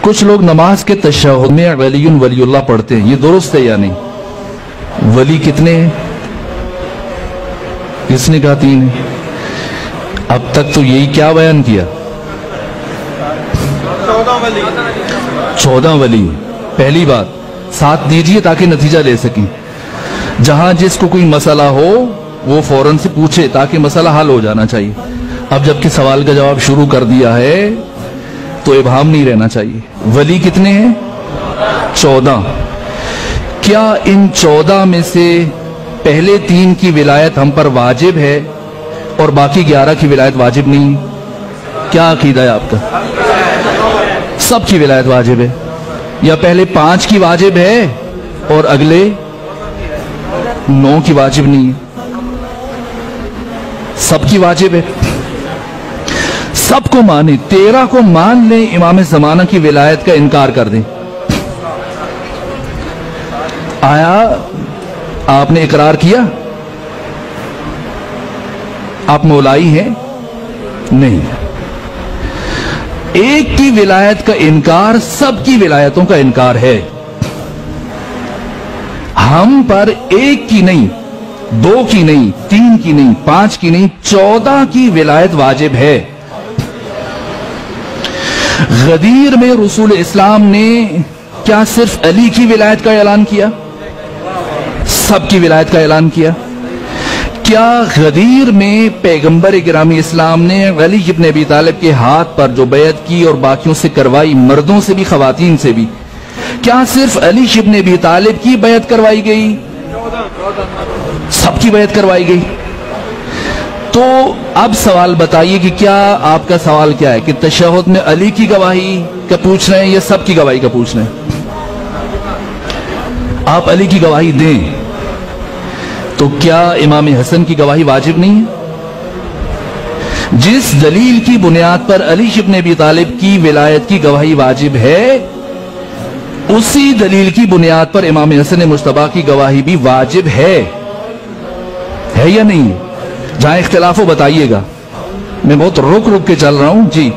کچھ لوگ نماز کے تشہد میں ولی ولی اللہ پڑھتے ہیں، یہ درست ہے یا نہیں؟ ولی کتنے ہیں؟ کس نے کہا 3 ہیں؟ اب تک تو یہی کیا بیان کیا؟ 14 ولی۔ پہلی بات ساتھ دیجئے تاکہ نتیجہ لے سکیں۔ جہاں جس کو کوئی مسئلہ ہو وہ فوراً سے پوچھے تاکہ مسئلہ حل ہو جانا چاہیے۔ اب جبکہ سوال کا جواب شروع کر دیا ہے تو ابہام نہیں رہنا چاہیے۔ ولی کتنے ہیں؟ 14۔ کیا ان 14 میں سے پہلے 3 کی ولایت ہم پر واجب ہے اور باقی 11 کی ولایت واجب نہیں؟ کیا عقیدہ ہے آپ کا؟ سب کی ولایت واجب ہے، یا پہلے 5 کی واجب ہے اور اگلے 9 کی واجب نہیں ہے؟ سب کی واجب ہے، سب کو مانے۔ 13 کو مان لیں، امام زمانہ کی ولایت کا انکار کر دیں۔ آیا آپ نے اقرار کیا؟ آپ مولائی ہیں؟ نہیں۔ ایک کی ولایت کا انکار سب کی ولایتوں کا انکار ہے۔ ہم پر 1 کی نہیں، 2 کی نہیں، 3 کی نہیں، 5 کی نہیں، 14 کی ولایت واجب ہے۔ غدیر میں رسول اسلام نے کیا صرف علی کی ولایت کا اعلان کیا؟ سب کی ولایت کا اعلان کیا۔ کیا غدیر میں پیغمبر گرامی اسلام نے علی ابن ابی طالب کے ہاتھ پر جو بیعت کی اور باقیوں سے کروائی، مردوں سے بھی خواتین سے بھی، کیا صرف علی ابن ابی طالب کی بیعت کروائی گئی؟ سب کی بیعت کروائی گئی۔ تو اب سوال بتائیے کہ کیا آپ کا سوال کیا ہے کہ تشہد میں علی کی گواہی کا پوچھ رہے ہیں یا سب کی گواہی کا پوچھ رہے ہیں؟ آپ علی کی گواہی دیں تو کیا امام حسن کی گواہی واجب نہیں ہے؟ جس دلیل کی بنیاد پر علی ابن ابی طالب کی ولایت کی گواہی واجب ہے، اسی دلیل کی بنیاد پر امام حسن مجتبی کی گواہی بھی واجب ہے یا نہیں؟ جہاں اختلاف ہو بتائیے گا، میں بہت رک کے چل رہا ہوں جی۔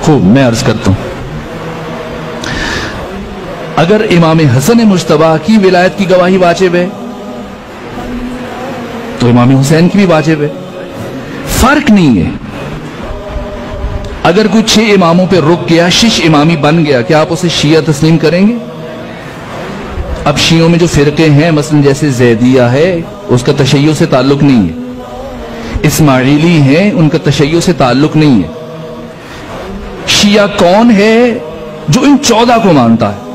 خوب، میں عرض کرتا ہوں، اگر امام حسن مجتبی کی ولایت کی گواہی واجب ہے تو امام حسین کی بھی واجب ہے، فرق نہیں ہے۔ اگر کوئی 6 اماموں پہ رک گیا، 6 امامی بن گیا، کیا آپ اسے شیعہ تسلیم کریں گے؟ اب شیعوں میں جو فرقے ہیں، مثلا جیسے زیدیہ ہے، اس کا تشیع سے تعلق نہیں ہے۔ اسماعیلی ہیں، ان کا تشیع سے تعلق نہیں ہے۔ شیعہ کون ہے؟ جو ان 14 کو مانتا ہے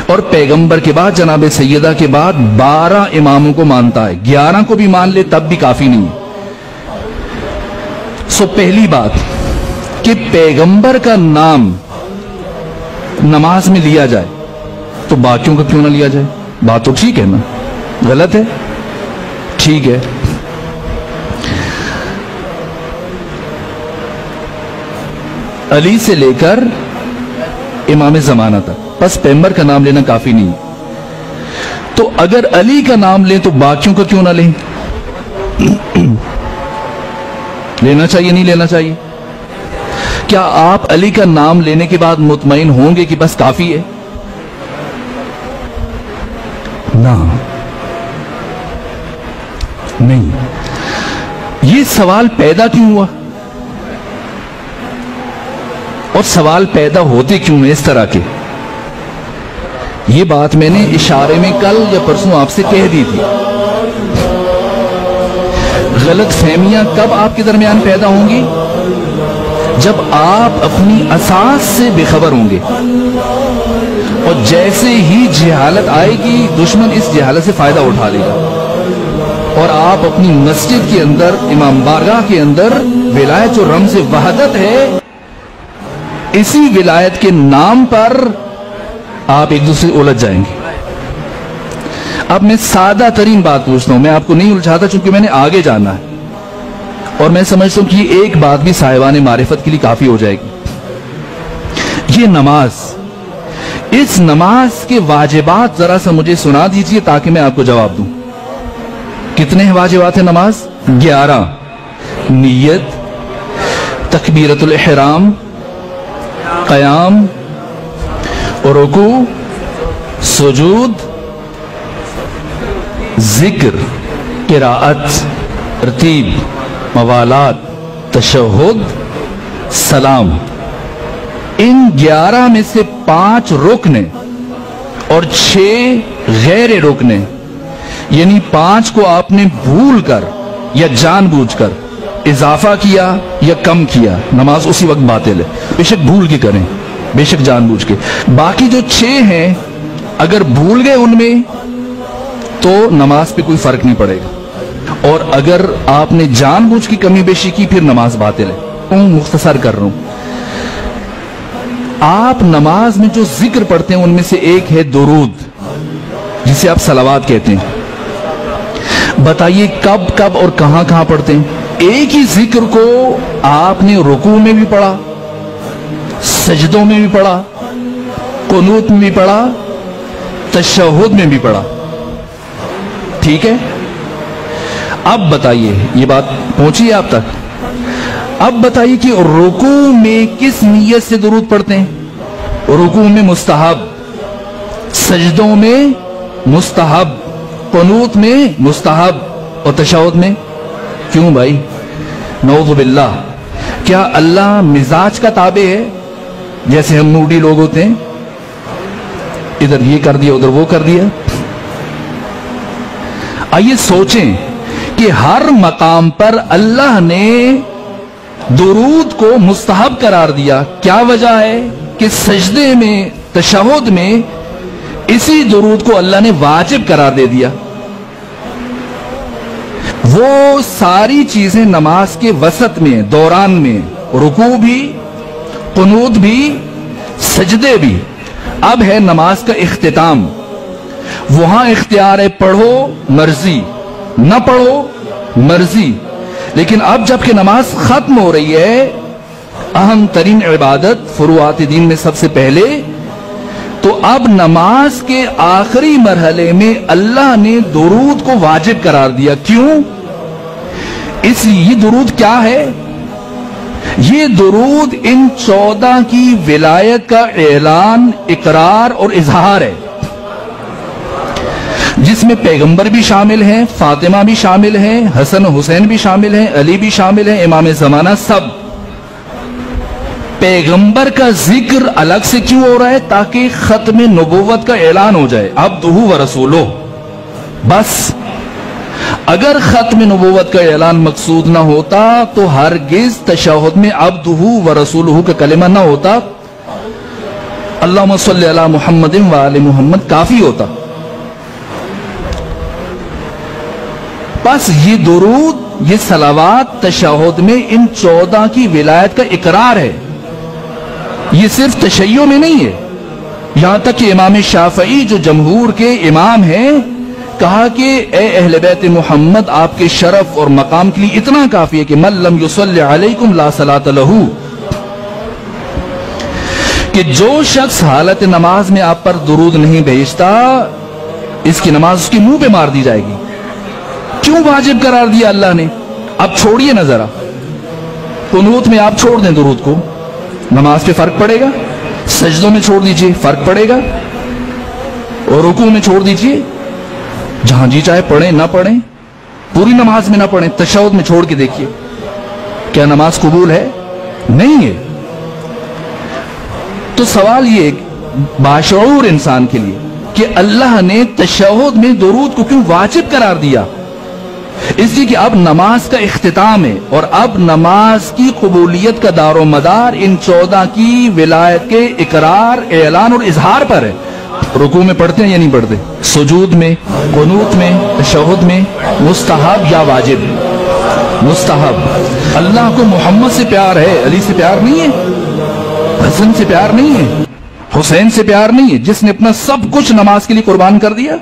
اور پیغمبر کے بعد، جناب سیدہ کے بعد 12 اماموں کو مانتا ہے۔ 11 کو بھی مان لے تب بھی کافی نہیں ہے۔ پہلی بات کہ پیغمبر کا نام نماز میں لیا جائے تو باقیوں کا کیوں نہ لیا جائے؟ بات تو ٹھیک ہے نا؟ غلط ہے؟ ٹھیک ہے۔ علی سے لے کر امام زمانہ تک، بس پیغمبر کا نام لینا کافی نہیں۔ تو اگر علی کا نام لیں تو باقیوں کا کیوں نہ لیں؟ لینا چاہیے نہیں لینا چاہیے؟ کیا آپ علی کا نام لینے کے بعد مطمئن ہوں گے کہ بس کافی ہے؟ نہ، نہیں۔ یہ سوال پیدا کیوں ہوا اور سوال پیدا ہوتے کیوں ہیں اس طرح کے؟ یہ بات میں نے اشارے میں کل یا پرسوں آپ سے کہہ دی تھی۔ غلط فہمیاں کب آپ کے درمیان پیدا ہوں گی؟ جب آپ اپنی اساس سے بے خبر ہوں گے، اور جیسے ہی جہالت آئے گی دشمن اس جہالت سے فائدہ اٹھا لے گا، اور آپ اپنی مسجد کے اندر، امام بارگاہ کے اندر ولایت جو رمز وحدت ہے، اسی ولایت کے نام پر آپ ایک دوسرے سے الجھ جائیں گے۔ اب میں سادہ ترین بات پوچھتا ہوں، میں آپ کو نہیں الجھاتا چونکہ میں نے آگے جانا ہے، اور میں سمجھتا ہوں کہ یہ ایک بات بھی صاحبان معرفت کے لیے کافی ہو جائے گی۔ یہ نماز، اس نماز کے واجبات ذرا سا مجھے سنا دیجئے تاکہ میں آپ کو جواب دوں۔ کتنے واجبات ہیں نماز؟ 11۔ نیت، تکبیرۃ الاحرام، قیام، رکوع، سجود، ذکر، قراءت، ترتیب، موالات، تشہد، سلام، ان 11 میں سے 5 رکن اور 6 غیر رکن، یعنی 5 کو آپ نے بھول کر یا جان بوجھ کر اضافہ کیا یا کم کیا، نماز اسی وقت باطل ہے، بے شک بھول کے کریں، بے شک جان بوجھ کے۔ باقی جو 6 ہیں اگر بھول گئے ان میں تو نماز پہ کوئی فرق نہیں پڑے گا، اور اگر آپ نے جان بوجھ کی کمی بیشی کی پھر نماز باطل ہے۔ مختصر کر رہا ہوں، آپ نماز میں جو ذکر پڑھتے ہیں ان میں سے ایک ہے درود، جسے آپ صلوات کہتے ہیں۔ بتائیے کب کب اور کہاں کہاں پڑھتے ہیں؟ ایک ہی ذکر کو آپ نے رکوع میں بھی پڑھا، سجدوں میں بھی پڑھا، قنوت میں بھی پڑھا، تشہد میں بھی پڑھا، ٹھیک ہے؟ اب بتائیے، یہ بات پہنچی ہے آپ تک؟ اب بتائیے کہ رکوع میں کس نیت سے درود پڑھتے ہیں؟ رکوع میں مستحب، سجدوں میں مستحب، قنوت میں مستحب، اور تشہد میں کیوں بھائی؟ نعوذ باللہ، کیا اللہ مزاج کا تابع ہے جیسے ہم موڈی لوگ ہوتے ہیں، ادھر یہ کر دیا ادھر وہ کر دیا؟ آئیے سوچیں کہ ہر مقام پر اللہ نے درود کو مستحب قرار دیا، کیا وجہ ہے کہ سجدے میں، تشہد میں اسی درود کو اللہ نے واجب قرار دے دیا۔ وہ ساری چیزیں نماز کے وسط میں، دوران میں، رکوع بھی، قنوت بھی، سجدے بھی۔ اب ہے نماز کا اختتام، وہاں اختیار ہے، پڑھو مرضی، نہ پڑھو مرضی۔ لیکن اب جب کہ نماز ختم ہو رہی ہے، اہم ترین عبادت فروعات دین میں سب سے پہلے، تو اب نماز کے آخری مرحلے میں اللہ نے درود کو واجب قرار دیا۔ کیوں؟ اس لیے یہ درود کیا ہے؟ یہ درود ان 14 کی ولایت کا اعلان، اقرار اور اظہار ہے، جس میں پیغمبر بھی شامل ہیں، فاطمہ بھی شامل ہیں، حسن حسین بھی شامل ہیں، علی بھی شامل ہیں، امام زمانہ، سب۔ پیغمبر کا ذکر الگ سے کیوں ہو رہا ہے؟ تاکہ ختم نبوت کا اعلان ہو جائے، عبدہ و رسولہ، بس۔ اگر ختم نبوت کا اعلان مقصود نہ ہوتا تو ہرگز تشہد میں عبدہ و رسولہ کا کلمہ نہ ہوتا، اللہم صلی علی محمد و آل محمد کافی ہوتا۔ بس یہ درود، یہ صلوات تشہد میں ان 14 کی ولایت کا اقرار ہے، یہ صرف تشیع میں نہیں ہے۔ یہاں تک کہ امام شافعی جو جمہور کے امام ہیں، کہا کہ اے اہل بیت محمد، آپ کے شرف اور مقام کے لیے اتنا کافی ہے کہ من لم یصلی علیکم لا صلاۃ لہ، کہ جو شخص حالت نماز میں آپ پر درود نہیں بھیجتا، اس کی نماز اس کے منہ پہ مار دی جائے گی۔ کیوں واجب قرار دیا اللہ نے؟ اب چھوڑیے نہ ذرا، قنوت میں آپ چھوڑ دیں درود کو، نماز پہ فرق پڑے گا، سجدوں میں چھوڑ دیجئے فرق پڑے گا، اور رکوع میں چھوڑ دیجئے، جہاں جی چاہے پڑھیں نہ پڑھیں، پوری نماز میں نہ پڑھیں، تشہد میں چھوڑ کے دیکھیے کیا نماز قبول ہے؟ نہیں ہے۔ تو سوال یہ باشعور انسان کے لیے کہ اللہ نے تشہد میں درود کو کیوں واجب قرار دیا؟ اس لیے کہ اب نماز کا اختتام ہے، اور اب نماز کی قبولیت کا دار و مدار ان 14 کی ولایت کے اقرار، اعلان اور اظہار پر ہے۔ رکوع میں پڑھتے ہیں یا نہیں پڑھتے؟ سجود میں، قنوت میں، تشہد میں، مستحب یا واجب؟ مستحب۔ اللہ کو محمد سے پیار ہے، علی سے پیار نہیں ہے، حسن سے پیار نہیں ہے، حسین سے پیار نہیں ہے، جس نے اپنا سب کچھ نماز کے لیے قربان کر دیا۔